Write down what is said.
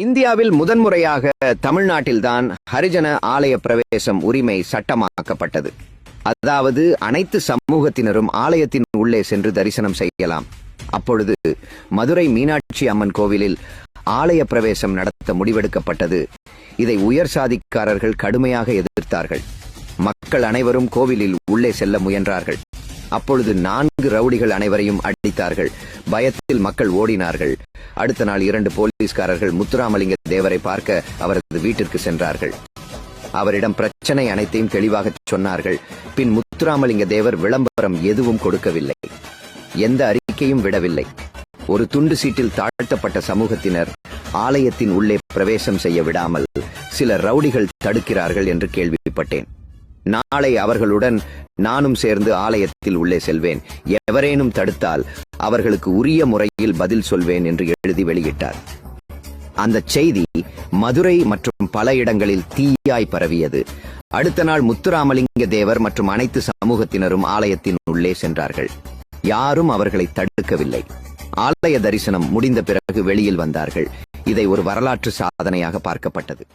இந்தியாவில் முதன்முறையாக தமிழ்நாட்டில்தான் ஹரிஜன ஆலய பிரவேசம் உரிமை சட்டமாக்கப்பட்டது. அதாவது அனைத்து சமூகத்தினரும் ஆலயத்தின் உள்ளே சென்று தரிசனம் செய்யலாம். அப்பொழுது மதுரை மீனாட்சி அம்மன் கோவிலில் ஆலய பிரவேசம் நடத்த முடிவெடுக்கப்பட்டது. இதை உயர் சாதிக்காரர்கள் கடுமையாக எதிர்த்தார்கள். மக்கள் அனைவரும் கோவிலில் உள்ளே செல்ல முயன்றார்கள். அப்பொழுது 4 ரவுடிகள் அனைவரையும் அடித்தார்கள். பயத்தில் மக்கள் ஓடினார்கள். அடுத்த நாள் 2 போலீஸ்காரர்கள் முத்துராமலிங்க தேவரை பார்க்க அவரது வீட்டிற்கு சென்றார்கள். அவரிடம் பிரச்சனை அனைத்தையும் தெளிவாக சொன்னார்கள். பின் முத்துராமலிங்க தேவர் விளம்பரம் எதுவும் கொடுக்கவில்லை, எந்த அறிக்கையும் விடவில்லை. ஒரு துண்டு சீட்டில் தாழ்த்தப்பட்ட சமூகத்தினர் ஆலயத்தின் உள்ளே பிரவேசம் செய்ய விடாமல் சில ரவுடிகள் தடுக்கிறார்கள் என்று கேள்விப்பட்டேன். நாளை அவர்களுடன் நானும் சேர்ந்து ஆலயத்தில் உள்ளே செல்வேன். எவரேனும் தடுத்தால் அவர்களுக்கு உரிய முறையில் பதில் சொல்வேன் என்று எழுதி வெளியிட்டார். அந்த செய்தி மதுரை மற்றும் பல இடங்களில் தீயாய் பரவியது. அடுத்த நாள் முத்துராமலிங்க தேவர் மற்றும் அனைத்து சமூகத்தினரும் ஆலயத்தின் உள்ளே சென்றார்கள். யாரும் அவர்களை தடுக்கவில்லை. ஆலய தரிசனம் முடிந்த பிறகு வெளியில் வந்தார்கள். இதை ஒரு வரலாற்று சாதனையாக பார்க்கப்பட்டது.